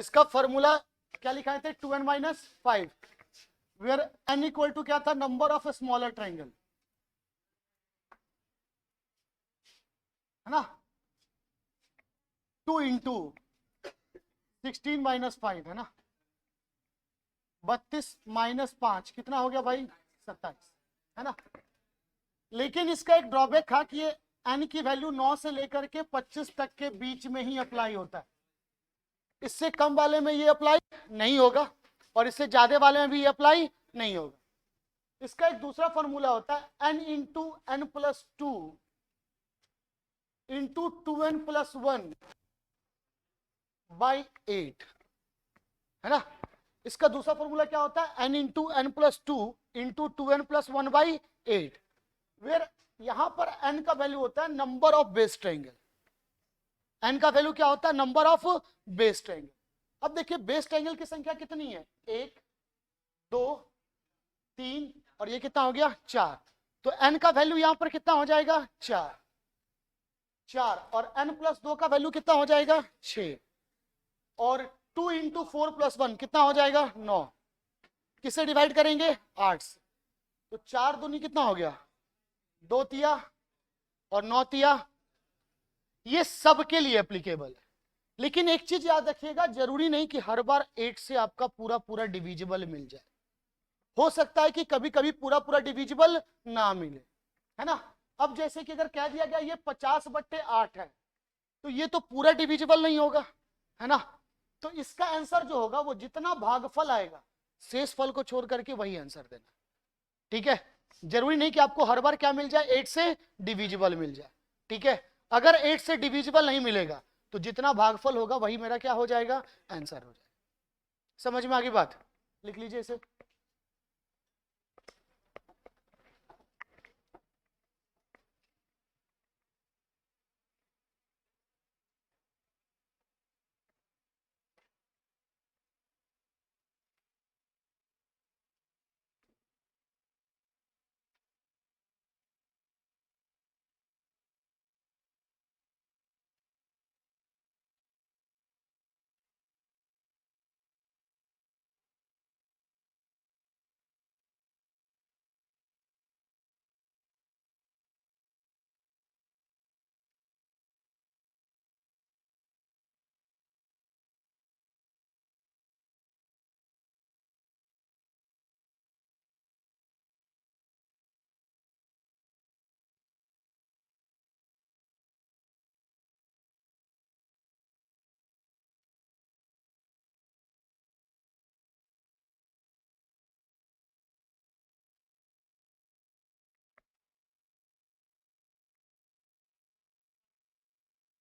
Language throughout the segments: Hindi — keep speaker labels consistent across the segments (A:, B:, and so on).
A: इसका फॉर्मूला क्या लिखाए थे, 2n-5, where n equal to क्या था, नंबर ऑफ स्मॉलर ट्राइंगल, है ना, 2 इंटू 16-5 है ना, 32-5 कितना हो गया भाई, 27, है ना। लेकिन इसका एक ड्रॉबैक था कि ये n की वैल्यू 9 से लेकर के 25 तक के बीच में ही अप्लाई होता है, इससे कम वाले में ये अप्लाई नहीं होगा और इससे ज्यादा वाले में भी ये अप्लाई नहीं होगा। इसका एक दूसरा फॉर्मूला होता है n into n plus 2 into 2n plus 1 by 8, है ना। इसका दूसरा फॉर्मूला क्या होता है, n into n plus 2 into 2n plus 1 by 8, where यहां पर n का वैल्यू होता है number of base triangle, n का वैल्यू क्या होता है, नंबर ऑफ बेस ट्रायंगल। अब देखिए बेस ट्रायंगल की संख्या कितनी है, 1 2 3 और ये कितना हो गया 4, तो n का वैल्यू यहां पर कितना हो जाएगा 4 और n प्लस 2 का वैल्यू कितना हो जाएगा 6 और 2 इंटू 4 प्लस 1 कितना हो जाएगा 9, किससे डिवाइड करेंगे 8 से, तो 4 दूनी कितना हो गया 2 तिया और 9 तिया, ये सबके लिए एप्लीकेबल है। लेकिन एक चीज याद रखिएगा, जरूरी नहीं कि हर बार 8 से आपका पूरा पूरा डिविजिबल मिल जाए, हो सकता है कि कभी कभी पूरा पूरा डिविजिबल ना मिले, है ना। अब जैसे कि अगर कह दिया गया ये 50/8 है, तो ये तो पूरा डिविजिबल नहीं होगा, है ना। तो इसका आंसर जो होगा वो जितना भागफल आएगा शेष फल को छोड़ करके वही आंसर देना, ठीक है। जरूरी नहीं कि आपको हर बार क्या मिल जाए 8 से डिविजिबल मिल जाए, ठीक है। अगर 8 से डिविजिबल नहीं मिलेगा तो जितना भागफल होगा वही मेरा क्या हो जाएगा, आंसर हो जाएगा। समझ में आ गई बात, लिख लीजिए इसे।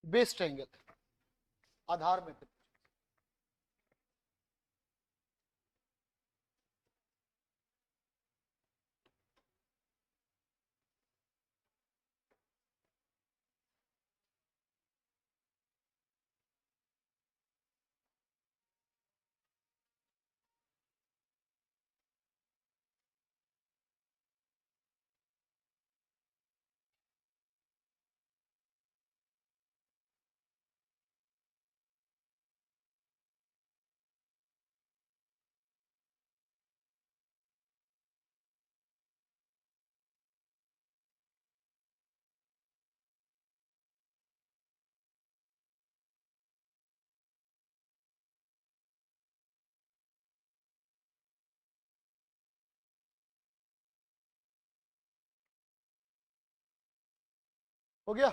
A: बेस ट्रायंगल आधार में, हो गया।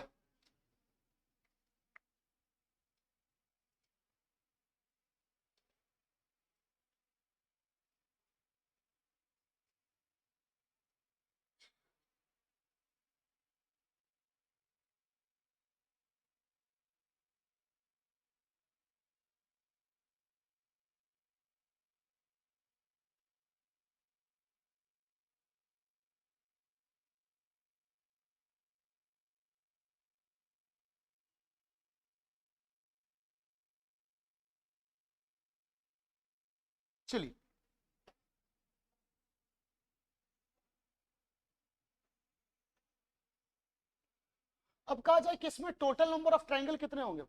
A: चलिए अब कहा जाए कि इसमें टोटल नंबर ऑफ ट्रायंगल कितने होंगे,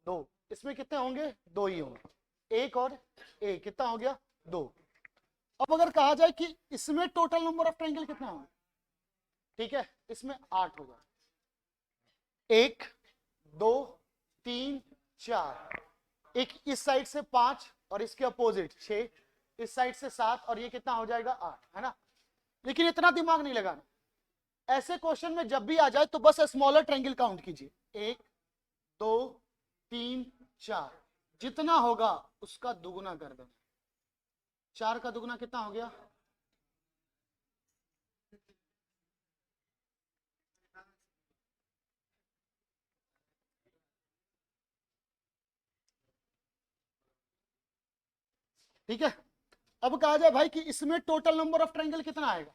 A: 2, इसमें कितने होंगे? 2 ही होंगे, 1 और 1, कितना हो गया? 2। अब अगर कहा जाए कि इसमें टोटल नंबर ऑफ ट्रायंगल कितना होगा, ठीक है, इसमें 8 हो जाए, 1 2 3 4, एक इस साइड से 5 और इसके अपोजिट 6, इस साइड से 7 और ये कितना हो जाएगा? 8, है ना। लेकिन इतना दिमाग नहीं लगाना, ऐसे क्वेश्चन में जब भी आ जाए तो बस स्मॉलर ट्रायंगल काउंट कीजिए, 1 2 3 4, जितना होगा उसका दुगुना कर देना। 4 का दुगुना कितना हो गया? ठीक है। अब कहा जाए भाई कि इसमें टोटल नंबर ऑफ ट्रायंगल कितना आएगा,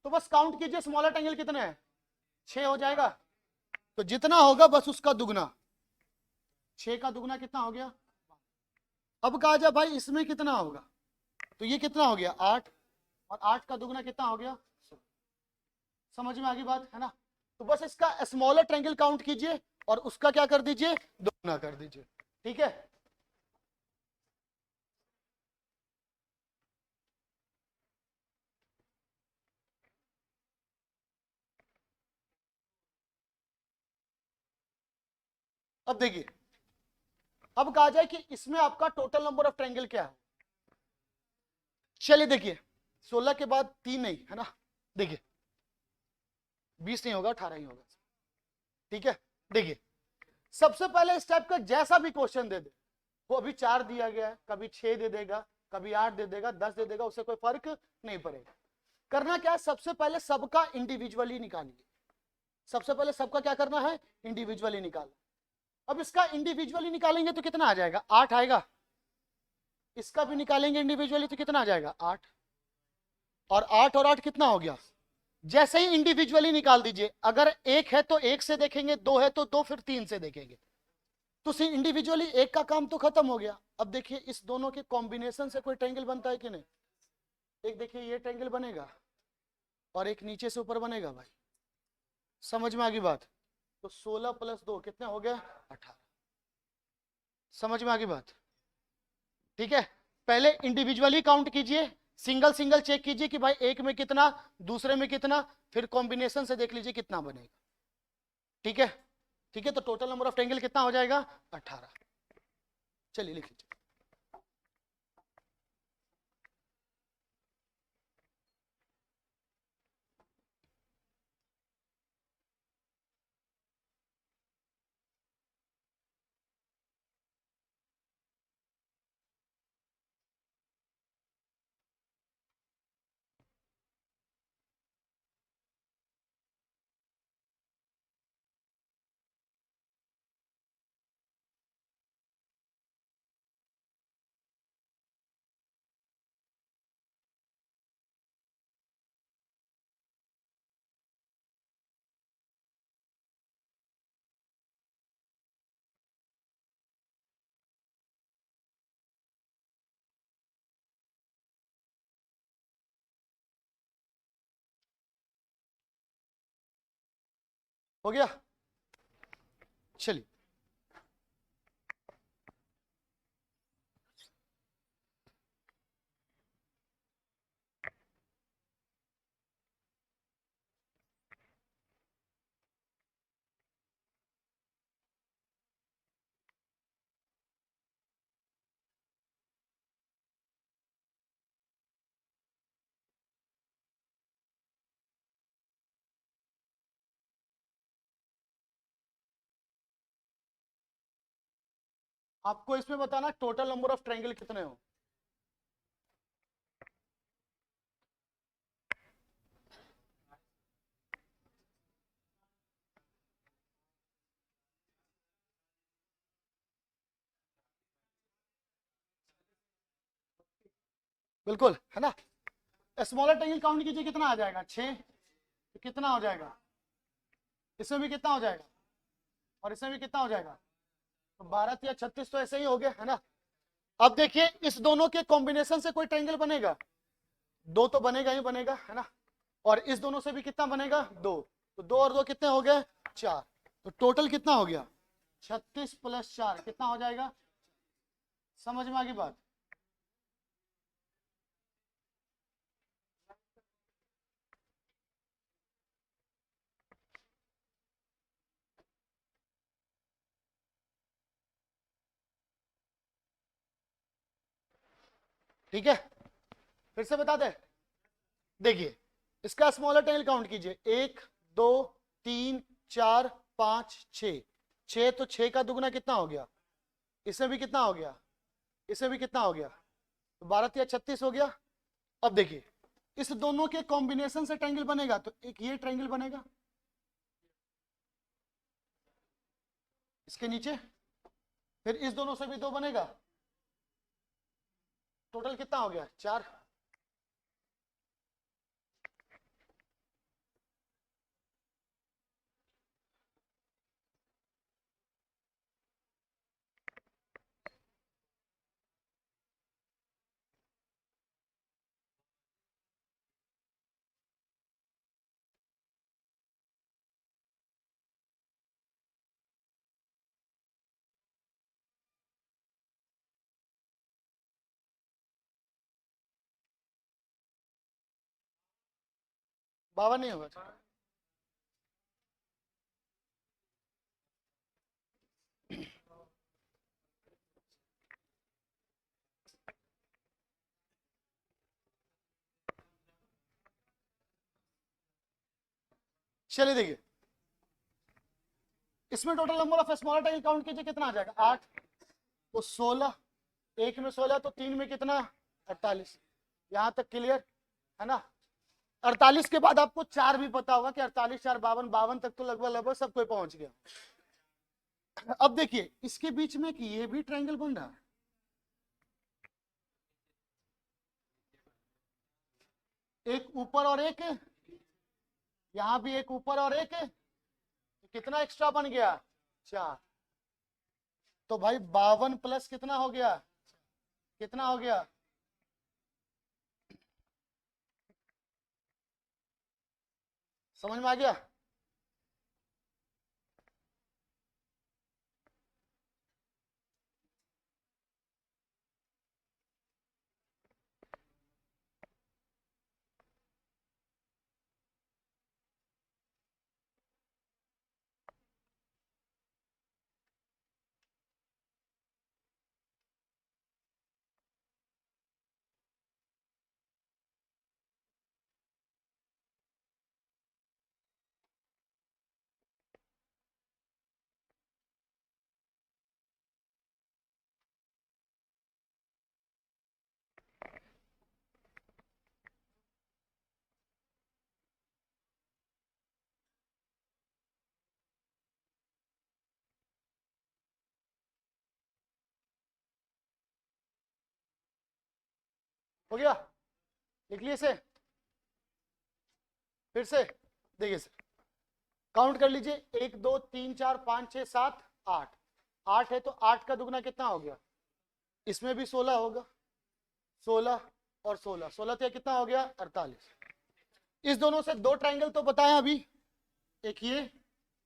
A: तो बस काउंट कीजिए स्मॉलर ट्रायंगल कितने हैं, 6 हो जाएगा। तो जितना होगा बस उसका दुगना, 6 का दुगना कितना हो गया? अब कहा जाए भाई इसमें कितना होगा, तो ये कितना हो गया? 8, और 8 का दुगना कितना हो गया? 16। समझ में आ गई बात, है ना। तो बस इसका स्मॉलर ट्रायंगल काउंट कीजिए और उसका क्या कर दीजिए? दुगना कर दीजिए, ठीक है। अब देखिए, अब कहा जाए कि इसमें आपका टोटल नंबर ऑफ ट्रायंगल क्या है। चलिए देखिए, 16 के बाद 3 नहीं, है ना। देखिए 20 नहीं होगा, 18 ही होगा, ठीक है। देखिए सबसे पहले इस टाइप का जैसा भी क्वेश्चन दे दे, वो अभी 4 दिया गया है, कभी 6 दे देगा, कभी 8 दे देगा, 10 दे देगा, उससे कोई फर्क नहीं पड़ेगा। करना क्या है, सबसे पहले सबका इंडिविजुअली निकालिए। सबसे पहले सबका क्या करना है? इंडिविजुअली निकालना। अब इसका इंडिविजुअली निकालेंगे तो कितना आ जाएगा? 8 आएगा। इसका भी निकालेंगे इंडिविजुअली तो कितना आ जाएगा? 8। और 8 और 8 कितना हो गया? जैसे ही इंडिविजुअली निकाल दीजिए, अगर 1 है तो 1 से देखेंगे, 2 है तो 2, फिर 3 से देखेंगे। तो इंडिविजुअली 1 का काम तो खत्म हो गया। अब देखिए इस दोनों के कॉम्बिनेशन से कोई ट्रायंगल बनता है कि नहीं? एक देखिए ये ट्रायंगल बनेगा और एक नीचे से ऊपर बनेगा भाई। समझ में आ गई बात? तो 16 + 2 कितने हो गए? 18। समझ में आ गई बात? ठीक है। पहले इंडिविजुअली काउंट कीजिए, सिंगल सिंगल चेक कीजिए कि भाई एक में कितना, दूसरे में कितना, फिर कॉम्बिनेशन से देख लीजिए कितना बनेगा। ठीक है। ठीक है, तो टोटल नंबर ऑफ ट्रायंगल कितना हो जाएगा? 18। चलिए लिख लीजिए। हो गया? चलिए आपको इसमें बताना टोटल नंबर ऑफ ट्रायंगल कितने हो। बिल्कुल, है ना। स्मॉलर ट्रायंगल काउंट कीजिए, कितना आ जाएगा? 6। तो कितना हो जाएगा? इसमें भी कितना हो जाएगा? और इसमें भी कितना हो जाएगा? तो 12 या 36 तो ऐसे ही हो गए, है ना। अब देखिए इस दोनों के कॉम्बिनेशन से कोई ट्रायंगल बनेगा? 2 तो बनेगा ही बनेगा, है ना। और इस दोनों से भी कितना बनेगा? 2। तो 2 और 2 कितने हो गए? 4। तो टोटल कितना हो गया? 36 प्लस 4 कितना हो जाएगा? समझ में आ गई बात? ठीक है, फिर से बता दे। देखिए इसका स्मॉलर टेल काउंट कीजिए, 1 2 3 4 5 6। 6 तो 6 का दुगना कितना हो गया? इसमें भी कितना हो गया? इसमें भी कितना हो गया? तो 12 या 36 हो गया। अब देखिए इस दोनों के कॉम्बिनेशन से ट्रायंगल बनेगा, तो एक ये ट्रायंगल बनेगा, इसके नीचे, फिर इस दोनों से भी दो बनेगा, टोटल कितना हो गया? 4। बावन नहीं होगा? चलिए देखिए इसमें total number of smaller triangle count कीजिए, कितना आ जाएगा? 8, तो 16, एक में 16 तो 3 में कितना? 48। यहां तक क्लियर है ना? 48 के बाद आपको 4 भी पता होगा कि 48 4 52, 52 तक तो लगभग लगभग सब कोई पहुंच गया। अब देखिए इसके बीच में कि ये भी ट्रायंगल बन रहा है, एक ऊपर और एक, यहां भी एक ऊपर और एक, तो कितना एक्स्ट्रा बन गया? 4। तो भाई 52 प्लस कितना हो गया? कितना हो गया? समझ में आ गया? हो गया? लिख लिए इसे? फिर से देखिए सर, काउंट कर लीजिए, 1 2 3 4 5 6 7 8। 8 है तो 8 का दुगना कितना हो गया? इसमें भी 16 होगा, 16 और 16, 16 तो कितना हो गया? 48। इस दोनों से दो ट्रायंगल तो बताएं अभी, एक ये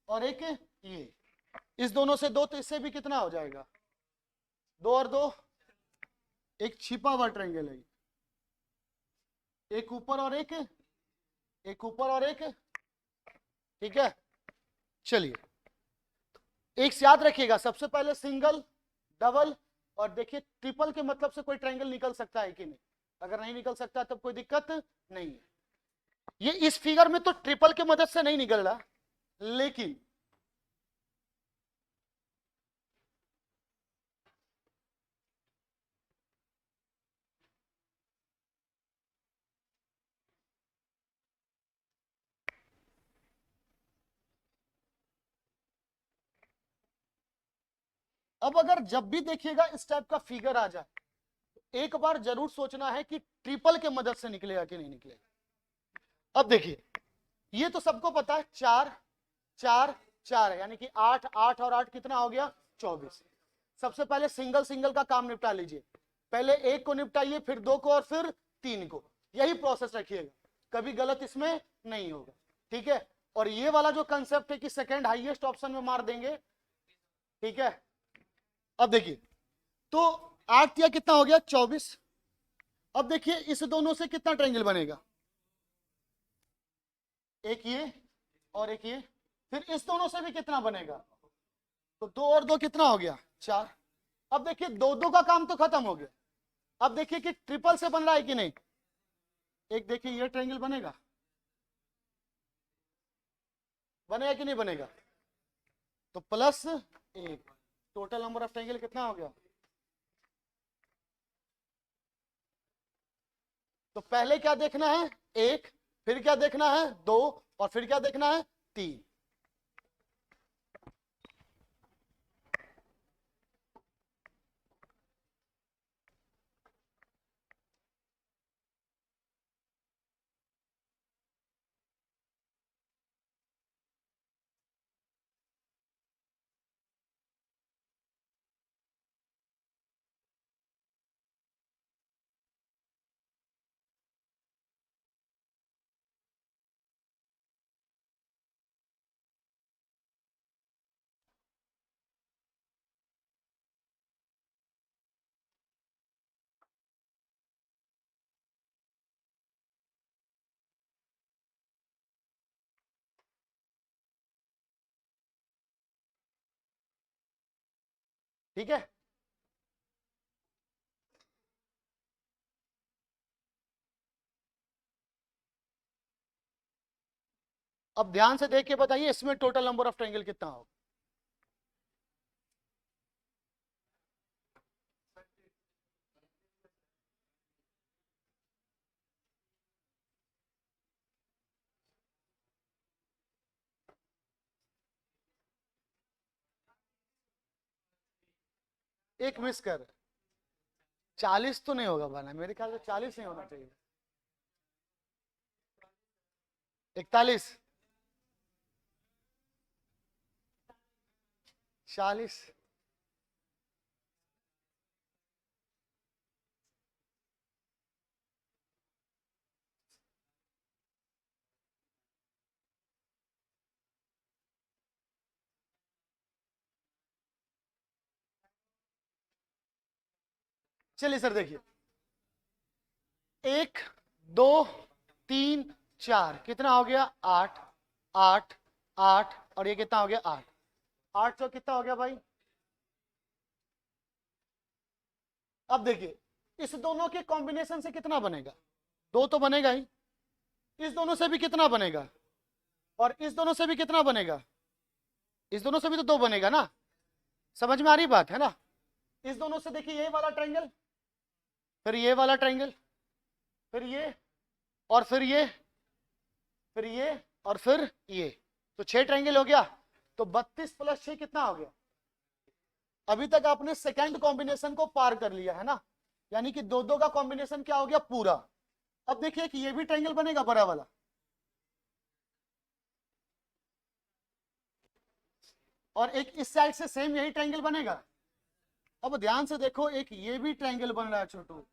A: और एक ये। इस दोनों से दो, तो इससे भी कितना हो जाएगा? 2 और 2, एक छिपा हुआ ट्रायंगल है, एक ऊपर और एक ऊपर और एक। ठीक है, चलिए एक से याद रखिएगा, सबसे पहले सिंगल, डबल और देखिए ट्रिपल के मतलब से कोई ट्रायंगल निकल सकता है कि नहीं। अगर नहीं निकल सकता तब कोई दिक्कत नहीं है। ये इस फिगर में तो ट्रिपल की मदद से नहीं निकल रहा, लेकिन अब अगर जब भी देखिएगा इस टाइप का फिगर आ जाए, एक बार जरूर सोचना है कि ट्रिपल के मदद से निकलेगा कि नहीं निकलेगा। अब देखिए ये तो सबको पता है, 4 4 4 है, यानी कि 8 8 और 8 कितना हो गया? 24। सबसे पहले सिंगल सिंगल का काम निपटा लीजिए, पहले एक को निपटाइए, फिर दो को और फिर 3 को। यही प्रोसेस रखिएगा, कभी गलत इसमें नहीं होगा। ठीक है, और ये वाला जो कंसेप्ट है कि सेकंड हाईएस्ट ऑप्शन में मार देंगे, ठीक है, अब देखिए, तो 8 या कितना हो गया 24। अब देखिए इस दोनों से कितना ट्रायंगल बनेगा, एक ये और एक ये, फिर इस दोनों से भी कितना बनेगा, तो 2 और 2 कितना हो गया 4। अब देखिए 2 2 का काम तो खत्म हो गया, अब देखिए कि ट्रिपल से बन रहा है कि नहीं, एक देखिए ये ट्रायंगल बनेगा, बनेगा कि नहीं बनेगा, तो plus 1, total number of triangle कितना हो गया। तो पहले क्या देखना है 1, फिर क्या देखना है 2, और फिर क्या देखना है 3। ठीक है, अब ध्यान से देख के बताइए इसमें टोटल नंबर ऑफ ट्रायंगल कितना होगा। एक मिस कर, 40 तो नहीं होगा बना, मेरे ख्याल से 40 नहीं होना चाहिए, 41, 40, चलिए सर देखिए, 1 2 3 4 कितना हो गया 8, 8 8 और ये कितना हो गया 8, 8 तो कितना हो गया भाई। अब देखिए इस दोनों के कॉम्बिनेशन से कितना बनेगा, 2 तो बनेगा ही, इस दोनों से भी कितना बनेगा, और इस दोनों से भी कितना बनेगा, इस दोनों से भी तो 2 बनेगा ना, समझ में आ रही बात है ना। इस दोनों से देखिए ये वाला ट्रायंगल, फिर ये वाला ट्रायंगल, फिर ये, और फिर ये, फिर ये, और फिर ये, तो 6 ट्रायंगल हो गया। तो 32 प्लस 6 कितना हो गया, अभी तक आपने सेकंड कॉम्बिनेशन को पार कर लिया है ना, यानी कि 2 2 का कॉम्बिनेशन क्या हो गया पूरा। अब देखिए कि ये भी ट्रायंगल बनेगा बड़ा वाला, और एक इस साइड से सेम यही ट्रायंगल बनेगा। अब ध्यान से देखो एक ये भी ट्रायंगल बन रहा है छोटू,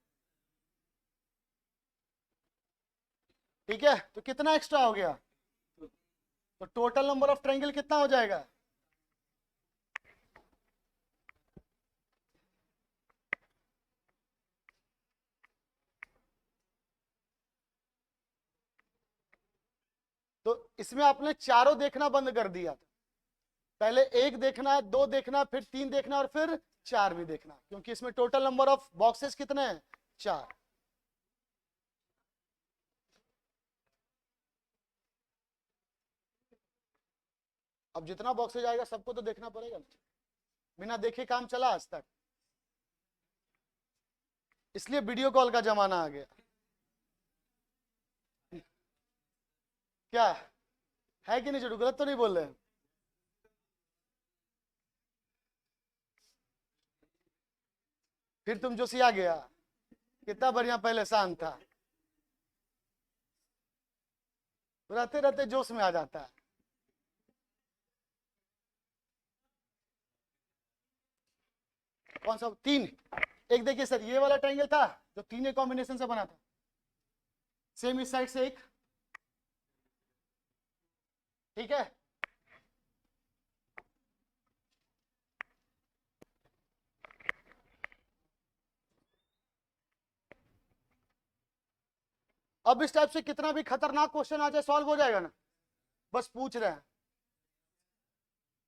A: ठीक है, तो कितना एक्स्ट्रा हो गया, तो टोटल नंबर ऑफ ट्रायंगल कितना हो जाएगा। तो इसमें आपने चारों देखना बंद कर दिया था, पहले 1 देखना है, 2 देखना, फिर 3 देखना, और फिर 4 भी देखना, क्योंकि इसमें टोटल नंबर ऑफ बॉक्सेस कितने हैं 4। अब जितना बॉक्सेज आएगा सबको तो देखना पड़ेगा, बिना देखे काम चला आज तक, इसलिए वीडियो कॉल का जमाना आ गया। क्या है कि नहीं छोटू, गलत तो नहीं बोल रहे हैं। फिर तुम जोशिया गया, कितना बढ़िया पहले शांत था, रहते रहते जोश में आ जाता है। कौन सा 3, एक देखिए सर ये वाला ट्रायंगल था जो 3 कॉम्बिनेशन से बना था, सेम इस साइड से एक, ठीक है, अब इस टाइप से कितना भी खतरनाक क्वेश्चन आ जाए सॉल्व हो जाएगा ना, बस पूछ रहे हैं।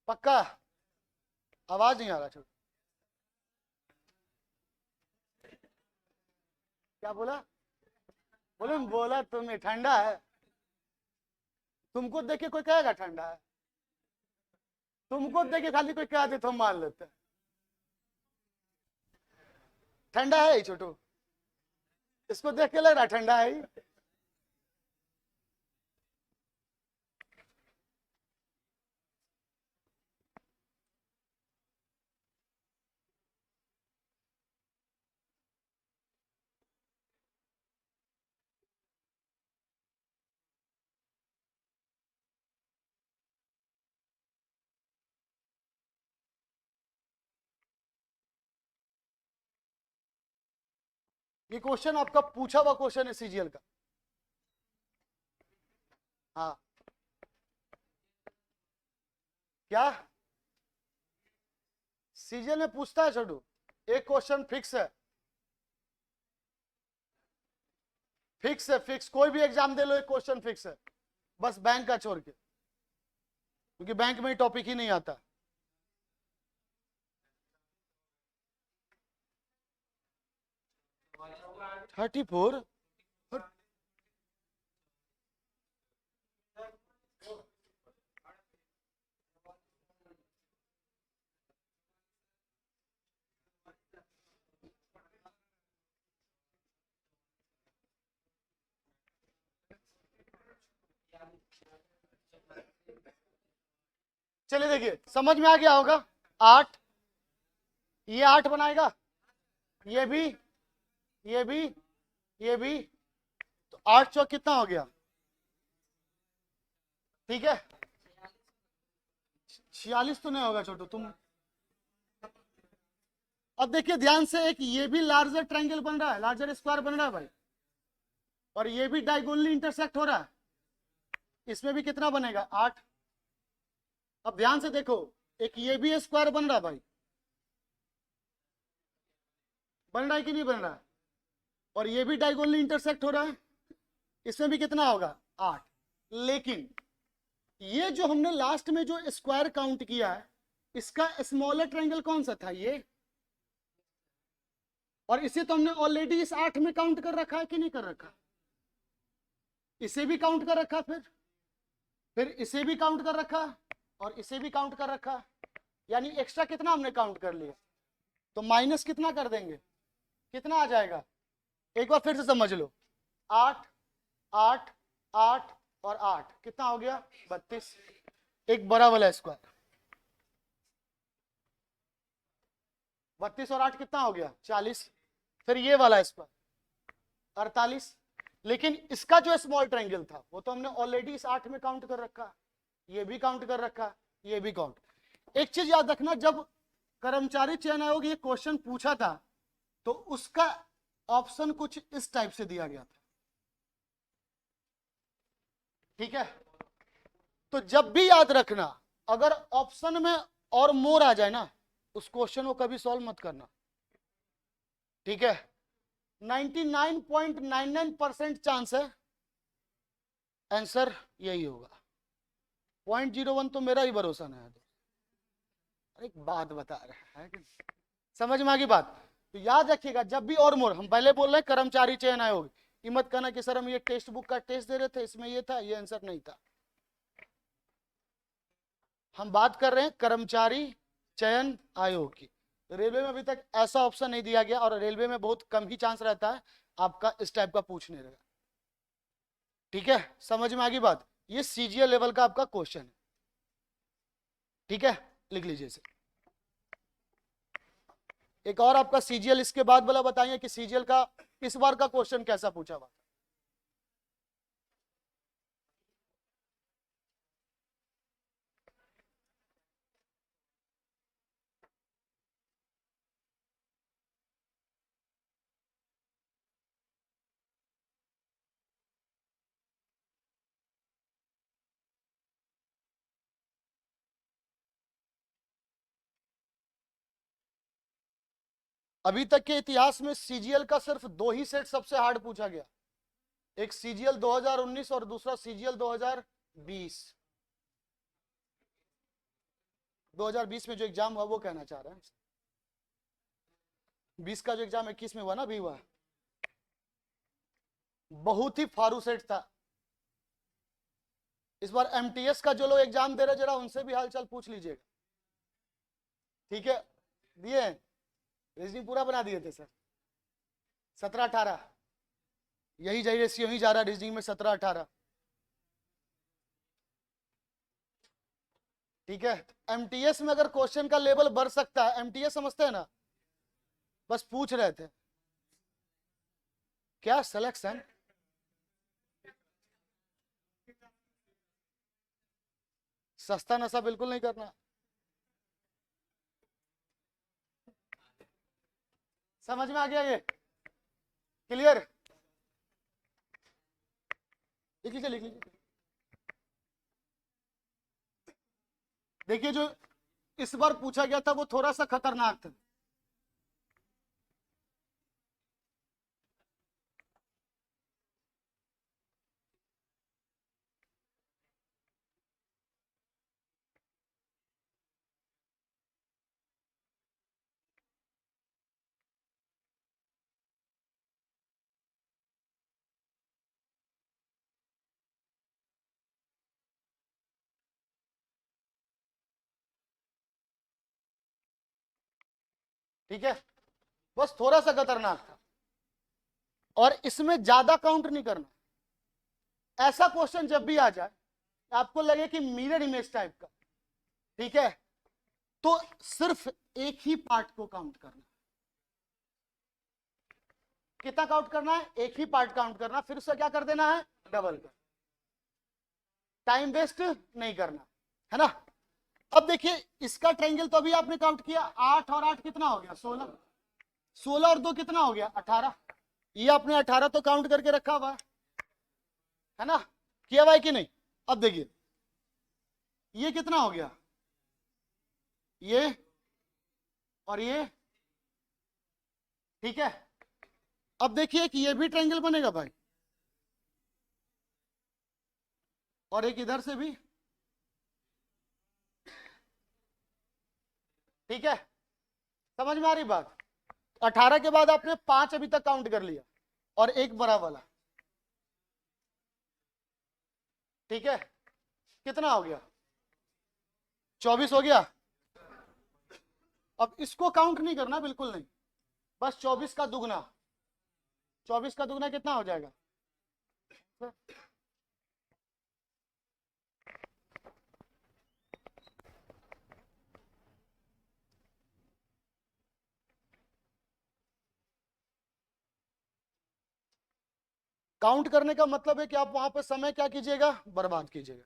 A: पक्का? आवाज नहीं आ रहा छोड़। क्या बोला? बोले बोला तुम्हें ठंडा है, तुमको देख के कोई कहेगा ठंडा है? तुमको देख के खाली कोई कह दे तो हम मान लेते हैं ठंडा है ही छोटू, इसको देख के लग रहा ठंडा है ही। ये क्वेश्चन आपका पूछा हुआ क्वेश्चन है सीजीएल का। हाँ क्या सीजीएल में पूछता है छोटू? एक क्वेश्चन फिक्स है, फिक्स है, फिक्स। कोई भी एग्जाम दे लो एक क्वेश्चन फिक्स है, बस बैंक का छोड़ के, क्योंकि बैंक में ही टॉपिक ही नहीं आता। थर्टी फोर चलिए देखिए समझ में आ गया होगा। 8, ये 8 बनाएगा, ये भी, ये भी, ये भी, तो 8 चौक कितना हो गया? ठीक है, 46 तो नहीं होगा छोटू तुम। अब देखिए ध्यान से, एक ये भी लार्जर ट्रायंगल बन रहा है, लार्जर स्क्वायर बन रहा है भाई, और ये भी डायगोनली इंटरसेक्ट हो रहा है, इसमें भी कितना बनेगा? 8। अब ध्यान से देखो, एक ये भी स्क्वायर बन रहा है भाई, बन रहा है कि नहीं बन रहा है? और ये भी डायगोनली इंटरसेक्ट हो रहा है, इसमें भी कितना होगा? 8। लेकिन ये जो हमने लास्ट में जो स्क्वायर काउंट किया है, इसका स्मॉलर ट्रायंगल कौन सा था? ये। और इसे तो हमने ऑलरेडी इस 8 में काउंट कर रखा है कि नहीं कर रखा? इसे भी काउंट कर रखा, फिर इसे भी काउंट कर रखा, और इसे भी काउंट कर रखा, यानी एक्स्ट्रा कितना हमने काउंट कर लिया। तो माइनस कितना कर देंगे, कितना आ जाएगा? एक बार फिर से समझ लो, 8, 8, 8 और 8 कितना हो गया? 32। एक बड़ा वाला स्क्वायर, 32 और 8 कितना हो गया? 40। फिर ये वाला स्क्वायर 48। लेकिन इसका जो स्मॉल ट्रायंगल था वो तो हमने ऑलरेडी इस 8 में काउंट कर रखा, ये भी काउंट कर रखा, ये भी काउंट। एक चीज याद रखना, जब कर्मचारी चयन आयोग ये क्वेश्चन पूछा था तो उसका ऑप्शन कुछ इस टाइप से दिया गया था, ठीक है? तो जब भी याद रखना, अगर ऑप्शन में और मोर आ जाए ना, उस क्वेश्चन को कभी सॉल्व मत करना, ठीक है? 99.99% चांस है आंसर यही होगा। 0.01 तो मेरा ही भरोसा नहीं है। एक बात बता रहे हैं, समझ में आ गई बात? तो याद रखिएगा, जब भी और मोर, हम पहले बोल रहे हैं कर्मचारी चयन आयोग, ये मत कहना कि सर हम ये टेक्स्ट बुक का टेस्ट दे रहे थे, इसमें ये था, ये आंसर नहीं था। हम बात कर रहे हैं कर्मचारी चयन आयोग की। रेलवे में अभी तक ऐसा ऑप्शन नहीं दिया गया, और रेलवे में बहुत कम ही चांस रहता है आपका इस टाइप का पूछने का, ठीक है? समझ में आ गई बात? ये सीजीएल लेवल का आपका क्वेश्चन है, ठीक है? लिख लीजिए इसे। एक और आपका सीजीएल इसके बाद वाला बताइए कि सीजीएल का इस बार का क्वेश्चन कैसा पूछा हुआ। अभी तक के इतिहास में सीजीएल का सिर्फ 2 ही सेट सबसे हार्ड पूछा गया। एक सीजीएल 2019 और दूसरा सीजीएल 2020। 2020 में जो एग्जाम हुआ वो कहना चाह रहा है। 20 का जो एग्जाम 21 में हुआ ना, अभी हुआ, बहुत ही फारू सेट था। इस बार एमटीएस का जो लोग एग्जाम दे रहे जरा उनसे भी हालचाल पूछ लीजिएगा, ठीक है। दिए रीजनिंग पूरा बना दिए थे सर, 17-18 यही जाहिर रेशियो ही जा रहा है रीजनिंग में, 17-18, ठीक है। एमटीएस में अगर क्वेश्चन का लेवल बढ़ सकता है, एमटीएस समझते हैं ना, बस पूछ रहे थे क्या सिलेक्शन, सस्ता नशा बिल्कुल नहीं करना। समझ में आ गया ये, क्लियर? लिख लीजिए लिख लीजिए। देखिए जो इस बार पूछा गया था वो थोड़ा सा खतरनाक था। ठीक है, बस थोड़ा सा खतरनाक था, और इसमें ज्यादा काउंट नहीं करना। ऐसा क्वेश्चन जब भी आ जाए आपको लगे कि मिरर इमेज टाइप का, ठीक है, तो सिर्फ एक ही पार्ट को काउंट करना। कितना काउंट करना है? एक ही पार्ट काउंट करना, फिर उसका क्या कर देना है? डबल कर। टाइम वेस्ट नहीं करना, है ना। अब देखिए इसका ट्रायंगल तो अभी आपने काउंट किया, 8 और 8 कितना हो गया? 16। 16 और 2 कितना हो गया? 18। ये आपने 18 तो काउंट करके रखा हुआ है ना, किया हुआ है कि नहीं? अब देखिए ये कितना हो गया? ये और ये, ठीक है। अब देखिए कि ये भी ट्रायंगल बनेगा भाई, और एक इधर से भी, ठीक है। समझ में आ रही बात? 18 के बाद आपने 5 अभी तक काउंट कर लिया और एक बड़ा वाला, ठीक है। कितना हो गया? 24 हो गया। अब इसको काउंट नहीं करना, बिल्कुल नहीं, बस 24 का दुगना। 24 का दुगना कितना हो जाएगा? काउंट करने का मतलब है कि आप वहां पर समय क्या कीजिएगा? बर्बाद कीजिएगा।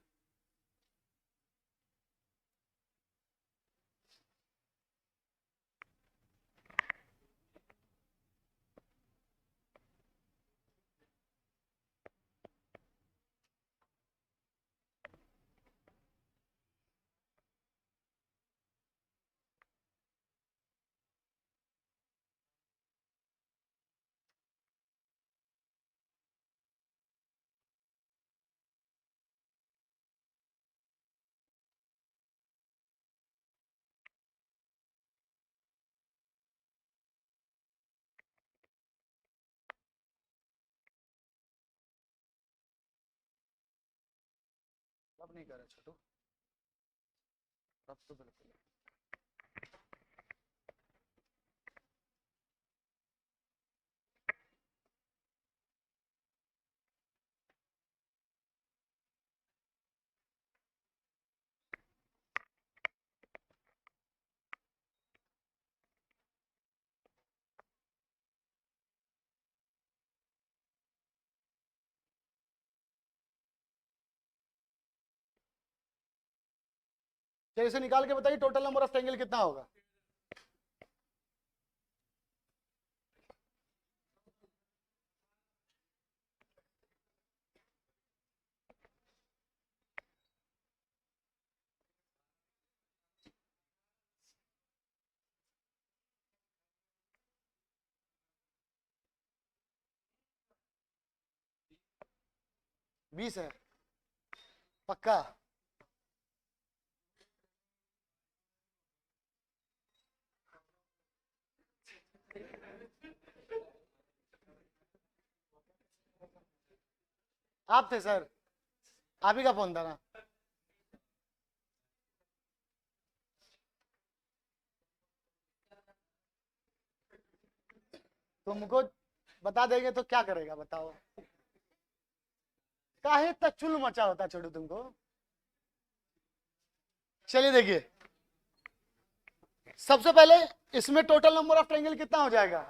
A: अब नहीं कर रहे छोटू, अब तो बिल्कुल। चलिए इसे निकाल के बताइए टोटल नंबर ऑफ ट्रायंगल कितना होगा? 20 है पक्का? आप थे सर, आप ही का फोन था ना? तुमको बता देंगे तो क्या करेगा बताओ? काहे इतना चुल मचा होता छोड़ू तुमको। चलिए देखिए, सबसे पहले इसमें टोटल नंबर ऑफ ट्रायंगल कितना हो जाएगा?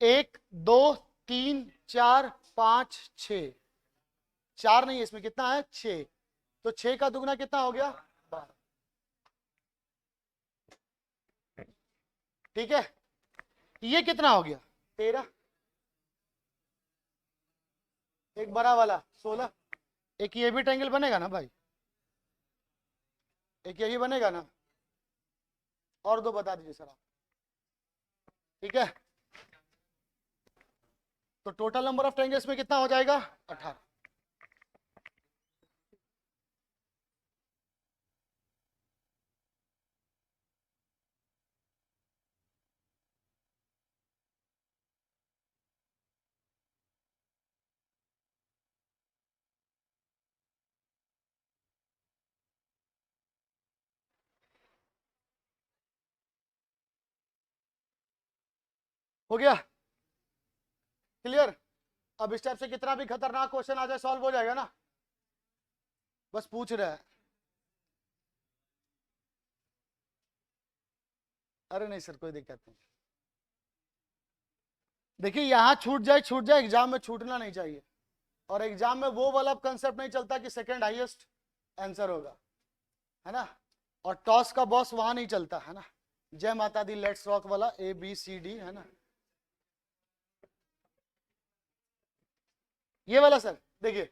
A: 1 2 3 4 5 6। 4 नहीं है इसमें, कितना है? 6। तो 6 का दुगना कितना हो गया? 12। ठीक है, ये कितना हो गया? 13। एक बड़ा वाला 16। एक ये भी ट्रायंगल बनेगा ना भाई? एक यही बनेगा ना? और दो बता दीजिए सर आप। ठीक है, तो टोटल नंबर ऑफ ट्रायंगल्स में कितना हो जाएगा? 18। हो गया क्लियर? अब इस टाइप से कितना भी खतरनाक क्वेश्चन आ जाए सॉल्व हो जाएगा ना? बस पूछ रहा है। अरे नहीं सर, कोई दिक्कत नहीं। देखिए यहां छूट जाए, एग्जाम में छूटना नहीं चाहिए। और एग्जाम में वो वाला कंसेप्ट नहीं चलता कि सेकंड हाईएस्ट आंसर होगा, है ना? और टॉस का बॉस वहां नहीं चलता, है ना? जय माता दी लेट्स रॉक वाला ABCD, है ना? ये वाला सर देखिए,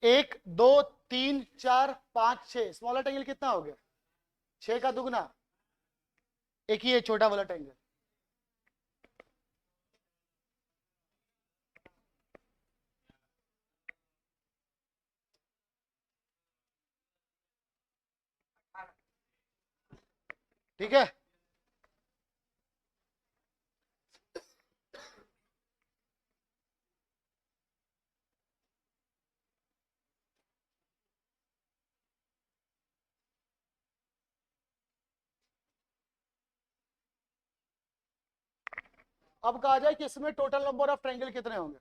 A: 1 2 3 4 5 6, स्मॉलर ट्रायंगल कितना हो गया? 6 का दुगना। एक ही है छोटा वाला ट्रायंगल। ठीक है, अब कहा जाए कि इसमें टोटल नंबर ऑफ ट्रायंगल कितने होंगे?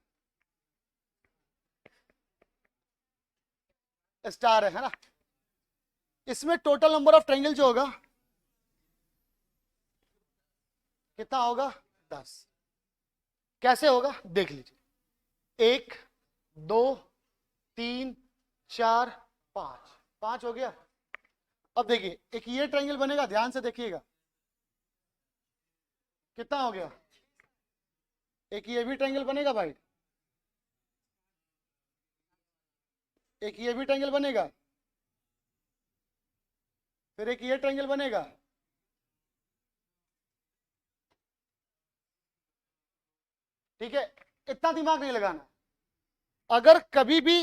A: स्टार है ना? इसमें टोटल नंबर ऑफ ट्रायंगल जो होगा कितना होगा? 10। कैसे होगा देख लीजिए, 1 2 3 4 5, 5 हो गया। अब देखिए एक ये ट्रायंगल बनेगा, ध्यान से देखिएगा, कितना हो गया? एक ये भी ट्रायंगल बनेगा भाई, एक ये भी ट्रायंगल बनेगा, फिर एक ये ट्रायंगल बनेगा, ठीक है? इतना दिमाग नहीं लगाना। अगर कभी भी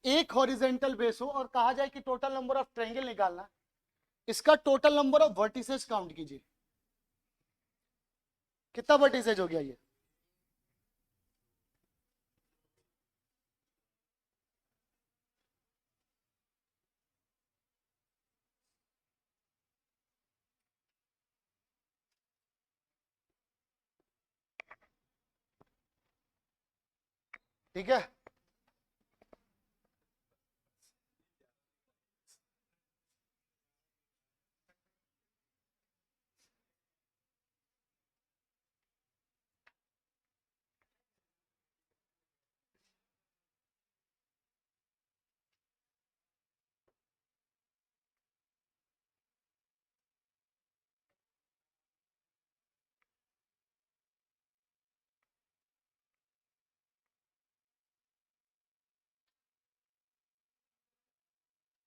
A: एक हॉरिजेंटल बेस हो और कहा जाए कि टोटल नंबर ऑफ ट्रायंगल निकालना, इसका total number of vertices count कीजिए, कितना वर्टिसेज हो गया ये? ठीक है,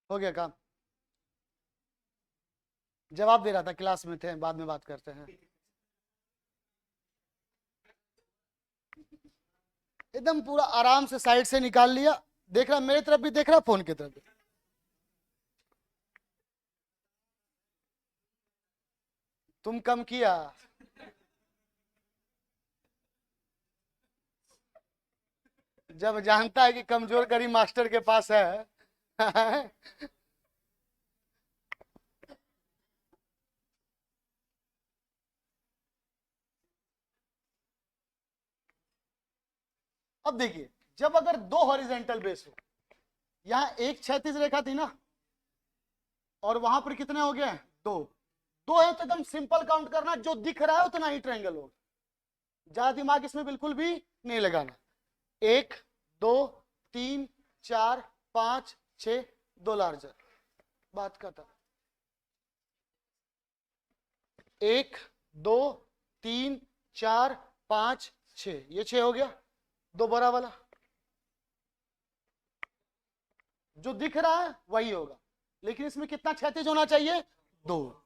A: हो गया काम। जवाब दे रहा था, क्लास में थे, बाद में बात करते हैं। एकदम पूरा आराम से साइड से निकाल लिया। देख रहा मेरी तरफ भी, देख रहा फोन की तरफ भी। तुम कम किया। जब जानता है कि कमजोर करी मास्टर के पास है। अब देखिए, जब अगर दो हॉरिजेंटल बेस हो, यहां एक क्षैतिज रेखा थी ना, और वहां पर कितने हो गए? दो। दो है तो एकदम सिंपल काउंट करना, जो दिख रहा है उतना ही ट्रायंगल होगा। ज्यादा दिमाग इसमें बिल्कुल भी नहीं लगाना। एक, दो, तीन, चार, पांच, छ, दो लार्जर। बात का था। एक, दो, तीन, चार, पांच, छ, ये छ हो गया। दो बड़ा वाला जो दिख रहा है वही होगा, लेकिन इसमें कितना क्षैतिज होना चाहिए? दो।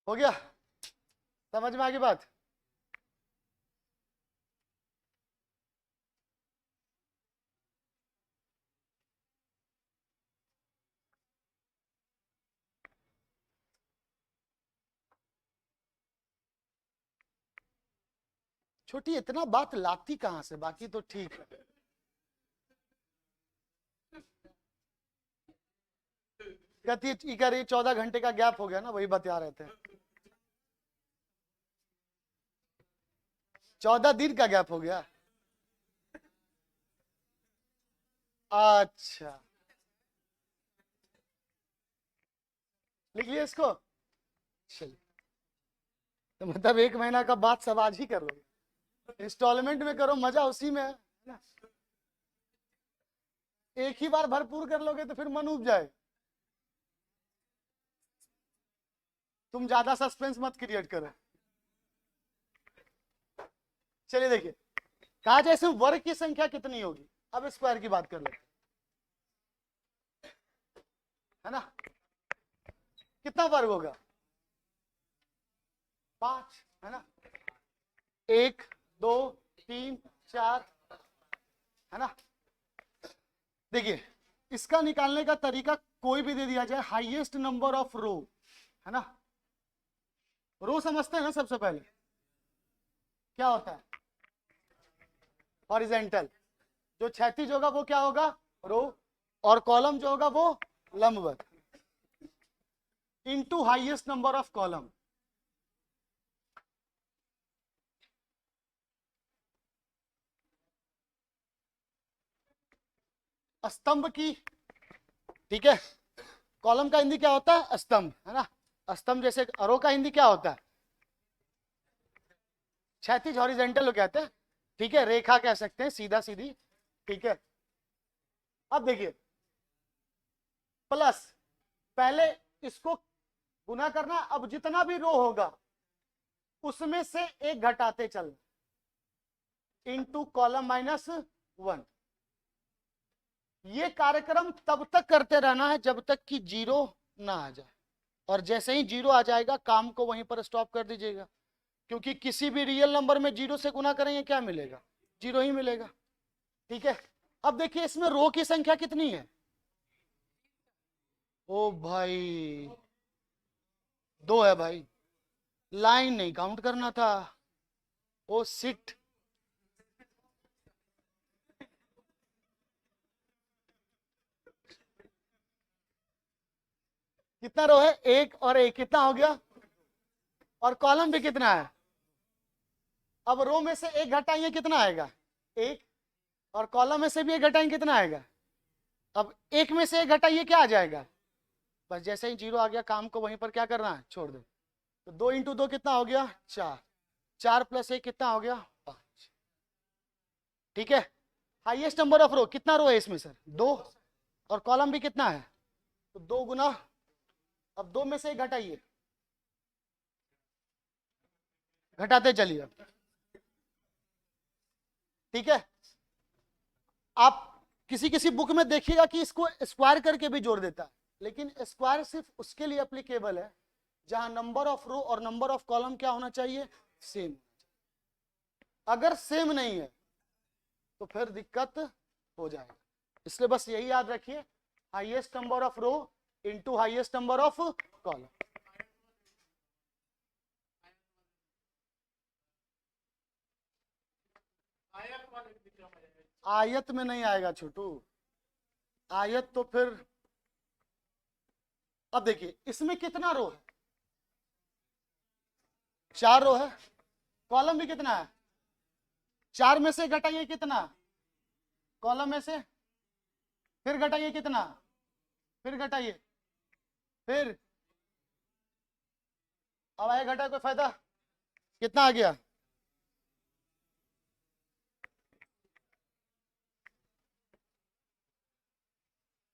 A: हो गया? समझ में आ गई बात? छोटी इतना बात लाती कहां से? बाकी तो ठीक है। कहती है कर 14 घंटे का गैप हो गया ना, वही बता रहे थे। 14 दिन का गैप हो गया। अच्छा, लिख लिया इसको। चलिए, तो मतलब 1 महीना का बात सब आज ही कर लो, इंस्टॉलमेंट में करो, मजा उसी में है ना। एक ही बार भरपूर कर लोगे तो फिर मन उब जाए। तुम ज्यादा सस्पेंस मत क्रिएट करो। चलिए देखिए, कहा जैसे वर्ग की संख्या कितनी होगी। अब स्क्वायर की बात कर लेते है ना। कितना वर्ग होगा? 5, है ना। 1, 2, 3, 4, है ना। देखिए, इसका निकालने का तरीका कोई भी दे दिया जाए, हाईएस्ट नंबर ऑफ रो, है ना। रो समझते हैं ना सबसे पहले क्या होता है? हॉरिजेंटल। जो क्षैतिज होगा वो क्या होगा? रो। और कॉलम जो होगा वो लंबवत, into highest number of column. स्तंभ की, ठीक है। कॉलम का हिंदी क्या होता है? स्तंभ, है ना। स्तंभ जैसे रो का हिंदी क्या होता है? क्षैतिज, हॉरिजेंटल lo कहते हैं, ठीक है। रेखा कह सकते हैं, सीधा सीधी, ठीक है। अब देखिए, प्लस, पहले इसको गुना करना। अब जितना भी रो होगा उसमें से एक घटाते चलना, इनटू कॉलम -1। ये कार्यक्रम तब तक करते रहना है जब तक कि जीरो ना आ जाए, और जैसे ही जीरो आ जाएगा काम को वहीं पर स्टॉप कर दीजिएगा, क्योंकि किसी भी रियल नंबर में जीरो से गुना करेंगे क्या मिलेगा? जीरो ही मिलेगा, ठीक है। अब देखिए, इसमें रो की संख्या कितनी है? ओ भाई, 2 है भाई। लाइन नहीं काउंट करना था। ओ सिट। कितना रो है? एक और एक, कितना हो गया? और कॉलम भी कितना है? अब रो में से एक घटाएंगे, कितना आएगा? एक। और कॉलम में से भी एक घटाएंगे, कितना आएगा? अब एक में से एक घटाइए, क्या आ जाएगा? बस जैसे ही जीरो आ गया, काम को वहीं पर क्या करना है, छोड़ दो। तो 2 × 2 कितना हो गया? 4। 4 + 1 कितना हो गया? 5। ठीक है। हाईएस्ट नंबर ऑफ रो, कितना रो है इसमें सर? 2। और कॉलम भी कितना है? तो 2 गुना, अब 2 में से एक घटाइए, घटाते चलिए। ठीक है। आप किसी किसी बुक में देखिएगा कि इसको स्क्वायर करके भी जोड़ देता है, लेकिन स्क्वायर सिर्फ उसके लिए एप्लीकेबल है जहां नंबर ऑफ रो और नंबर ऑफ कॉलम क्या होना चाहिए? सेम। अगर सेम नहीं है तो फिर दिक्कत हो जाएगा। इसलिए बस यही याद रखिए, highest number of row into highest number of column. आयत में नहीं आएगा छोटू, आयत तो फिर, अब देखिए इसमें कितना रो है? 4 रो है। कॉलम भी कितना है? 4 में से घटाइए, कितना? कॉलम में से, फिर घटाइए, कितना? फिर घटाइए, फिर। अब आया घटा, कोई फायदा? कितना आ गया?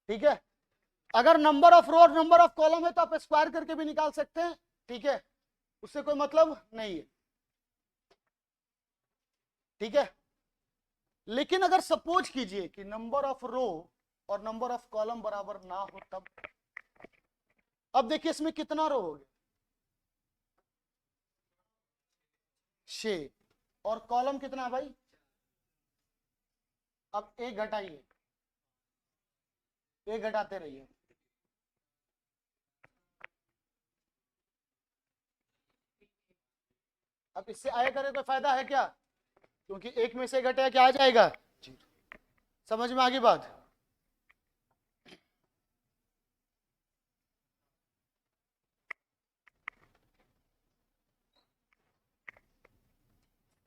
A: ठीक है। अगर नंबर ऑफ रो और नंबर ऑफ कॉलम है तो आप स्क्वायर करके भी निकाल सकते हैं। ठीक है, उससे कोई मतलब नहीं है। ठीक है। लेकिन अगर सपोज कीजिए कि नंबर ऑफ रो और नंबर ऑफ कॉलम बराबर ना हो, तब? अब देखिए इसमें कितना रो हो गया? 6। और कॉलम कितना है भाई? अब एक घटाइए, एक घटाते रहिए। अब इससे आया करे कोई फायदा है क्या? क्योंकि एक में से घटाया, क्या आ जाएगा? समझ में आ गई बात?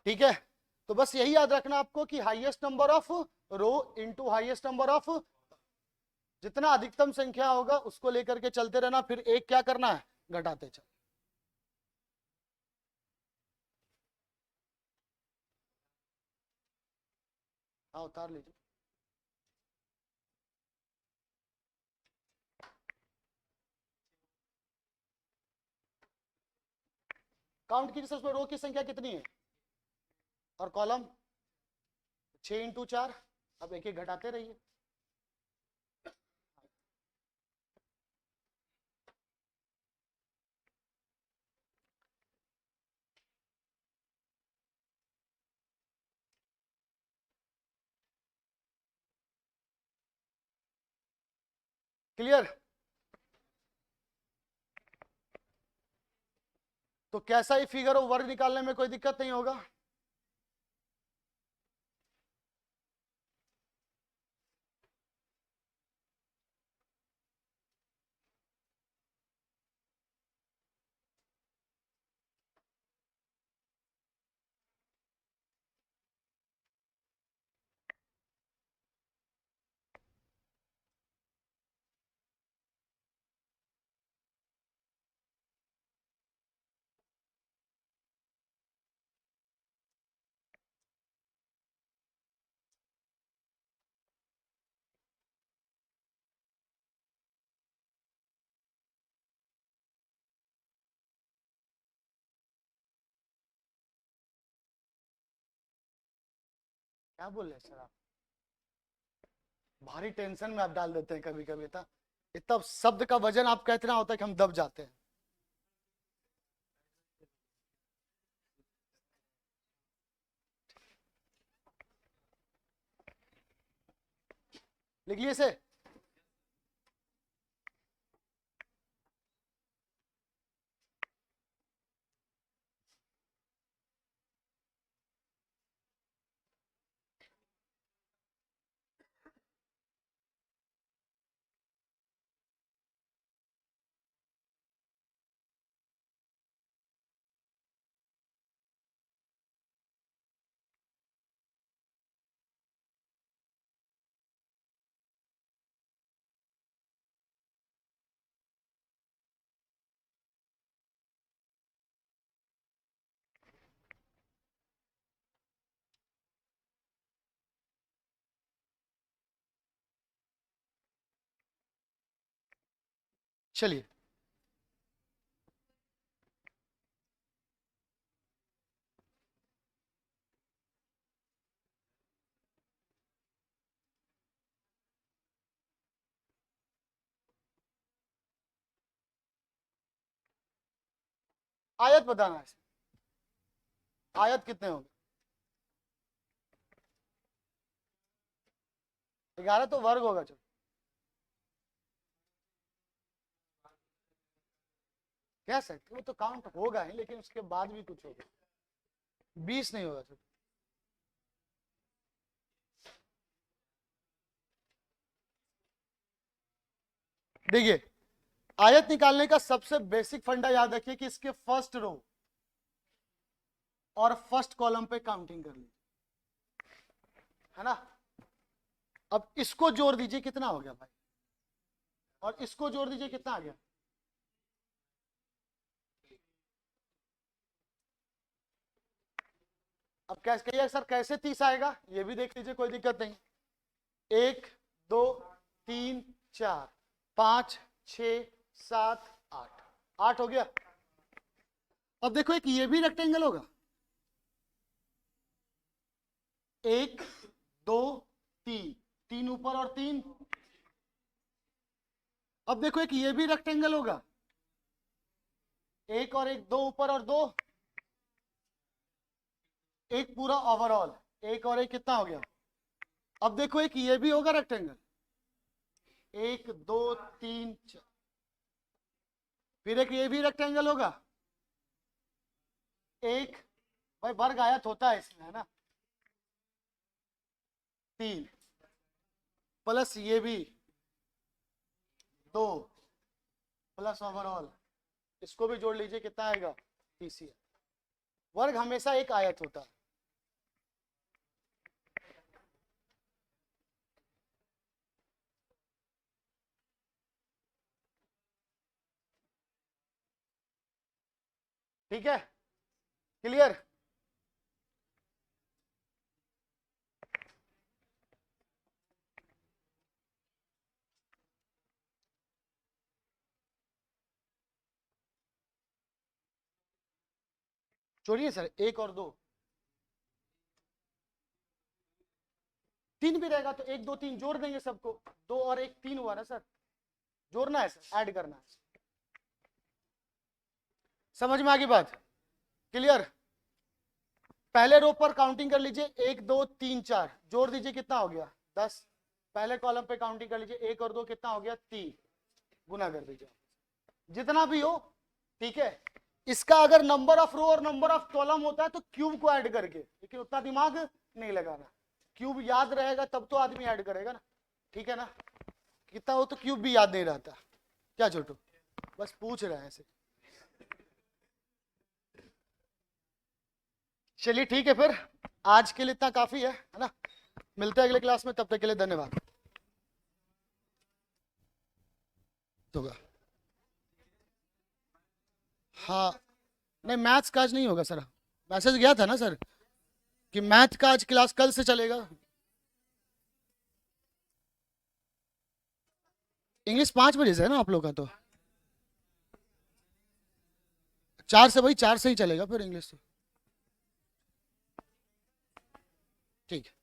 A: ठीक है। तो बस यही याद रखना आपको कि highest number of row into highest number of, जितना अधिकतम संख्या होगा उसको लेकर के चलते रहना, फिर एक क्या करना है? घटाते चल। हाँ उतार लीजिए। काउंट कीजिए, उसमें रो की संख्या कितनी है और कॉलम? 6 × 4। अब एक एक घटाते रहिए। क्लियर? तो कैसा ही फिगर हो, वर्ग निकालने में कोई दिक्कत नहीं होगा। क्या बोल रहे सर आप? भारी टेंशन में आप डाल देते हैं कभी कभी। था इतना शब्द का वजन आपका इतना होता है कि हम दब जाते हैं। लिखिए इसे। चलिए, आयत बताना है। आयत कितने होंगे? 11 तो वर्ग होगा। चलो, कह सकते वो तो काउंट होगा ही, लेकिन उसके बाद भी कुछ होगा। 20 नहीं होगा। चलो, देखिए, आयत निकालने का सबसे बेसिक फंडा याद रखिए कि इसके फर्स्ट रो और फर्स्ट कॉलम पे काउंटिंग कर लीजिए, है ना। अब इसको जोड़ दीजिए, कितना हो गया भाई, और इसको जोड़ दीजिए, कितना आ गया। अब कैसे कहिए सर, कैसे 30 आएगा, ये भी देख लीजिए, कोई दिक्कत नहीं। 1 2 3 4 5 6 7 8, 8 हो गया। अब देखो, एक ये भी रेक्टेंगल होगा, 1 2 3, 3 ऊपर और 3। अब देखो, एक ये भी रेक्टेंगल होगा, 1 और 1, 2 ऊपर और 2, एक पूरा ओवरऑल, 1 और 1 कितना हो गया। अब देखो, एक ये भी होगा रेक्टेंगल, 1 2 3 4, फिर एक ये भी रेक्टेंगल होगा, एक, भाई वर्ग आयत होता है इसमें, है ना, 3, प्लस ये भी 2, प्लस ओवरऑल, इसको भी जोड़ लीजिए, कितना आएगा, 30। वर्ग हमेशा एक आयत होता है। ठीक है, क्लियर। जोड़िए सर, 1 और 2, 3 भी रहेगा तो 1 2 3 जोड़ देंगे सबको, 2 और 1 3 हुआ ना सर, जोड़ना है सर, ऐड करना है। समझ में आ गई बात, क्लियर। पहले रो पर काउंटिंग कर लीजिए, 1 2 3 4, जोड़ दीजिए, कितना हो गया, 10। पहले कॉलम पे काउंटिंग कर लीजिए, 1 और 2 कितना हो गया, 3, गुना कर दीजिए, जितना भी हो, ठीक है। इसका अगर नंबर ऑफ रो और नंबर ऑफ कॉलम होता है तो क्यूब को ऐड करके, लेकिन उतना दिमाग नहीं लगाना, क्यूब याद रहेगा तब तो आदमी ऐड करेगा ना, ठीक है ना। कितना हो तो क्यूब भी याद नहीं रहता, क्या छोटू, बस पूछ रहे हैं ऐसे। चलिए ठीक है, फिर आज के लिए इतना काफी है ना। मिलते हैं अगले क्लास में, तब तक के लिए धन्यवाद। तो हाँ, नहीं मैथ्स का आज नहीं होगा सर, मैसेज गया था ना सर कि मैथ का आज क्लास कल से चलेगा। इंग्लिश 5 बजे से है ना आप लोग का, तो 4 से, भाई 4 से ही चलेगा फिर इंग्लिश तो, ठीक है।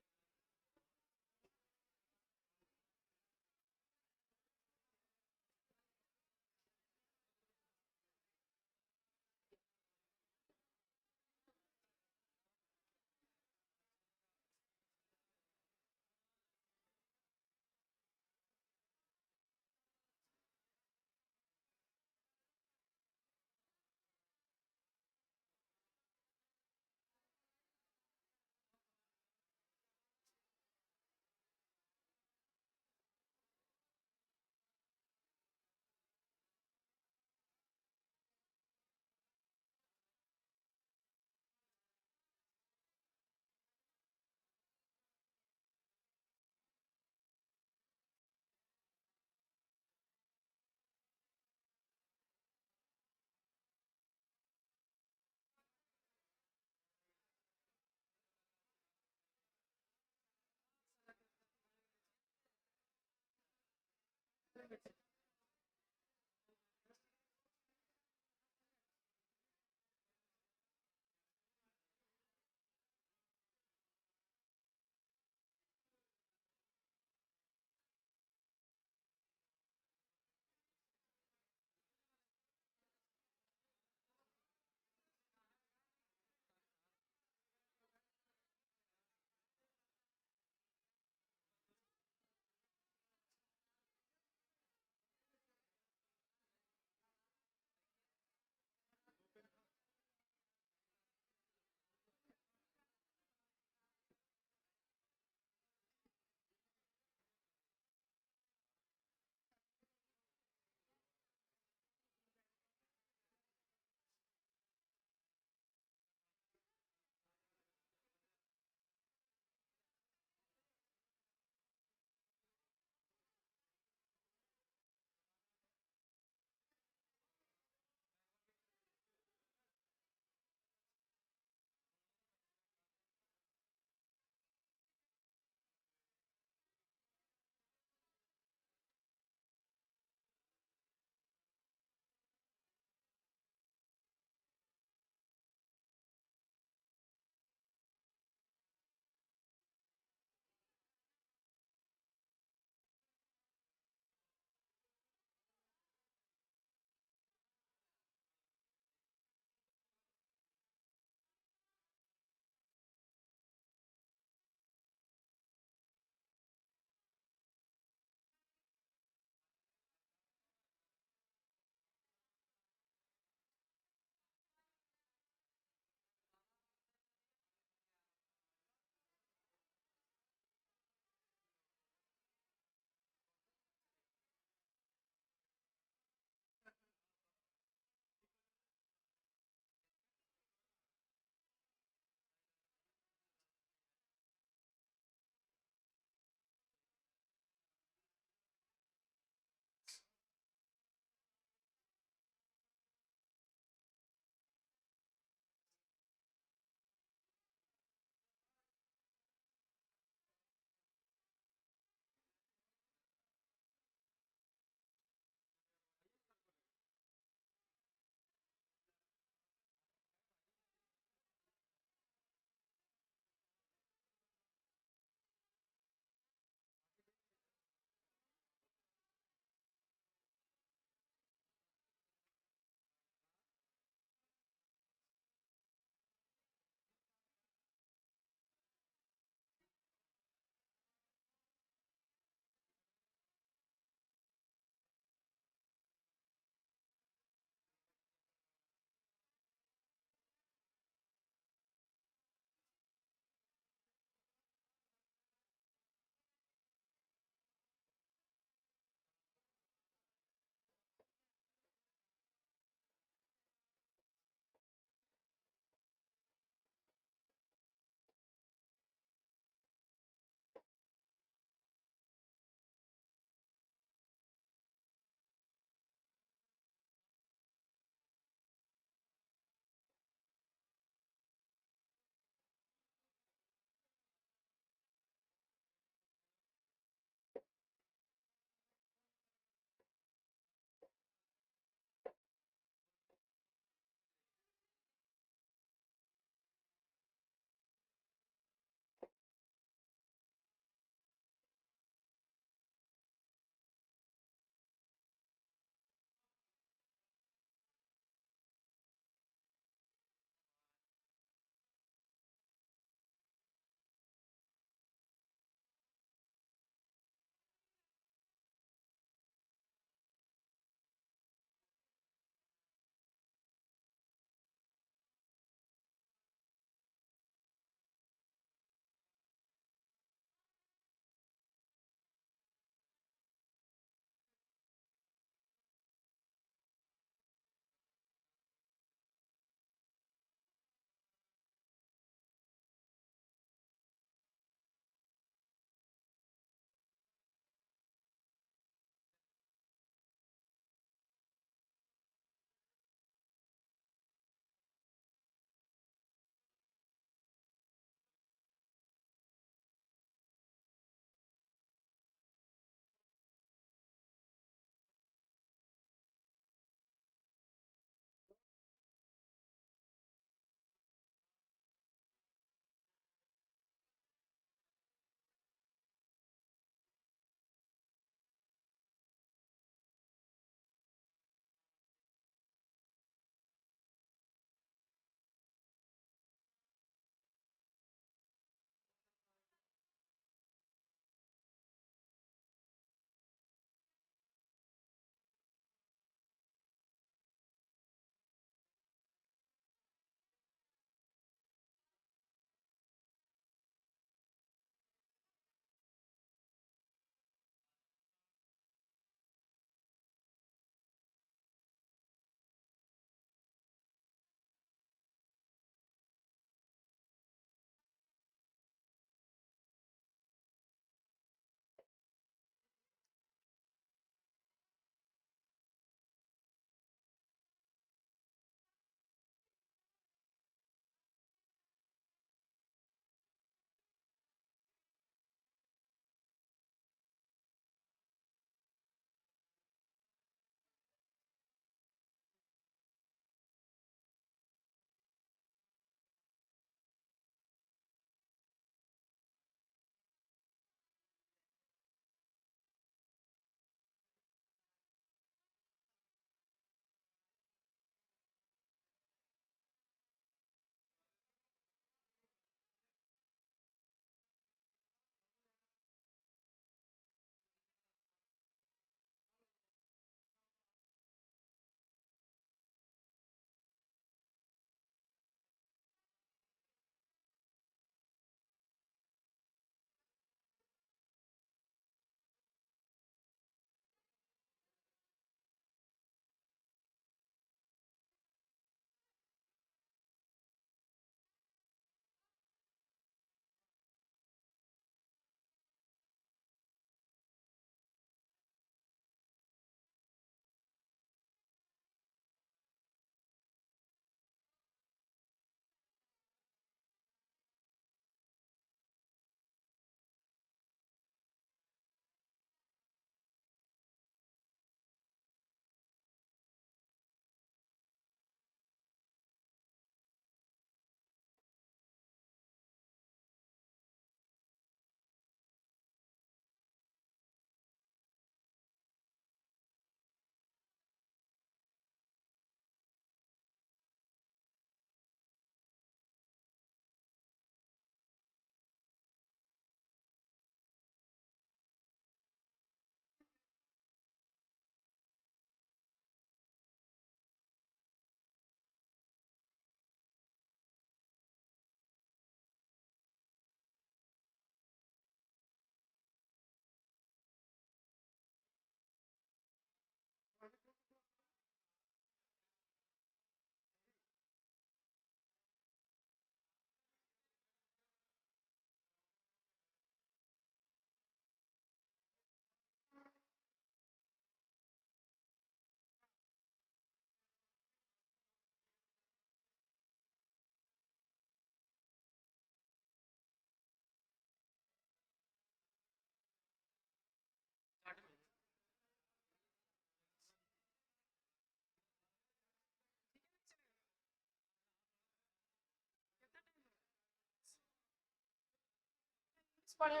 B: पढ़े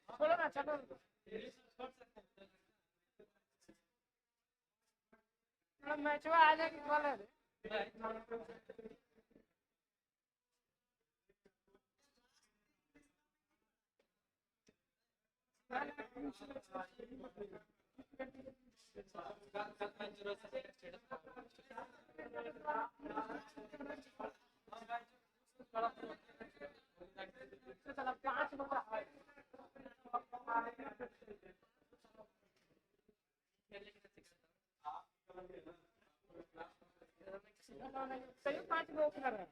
B: छोड़ो ना, चलो मैचवा आ जाएगी कल। पाँच पाँच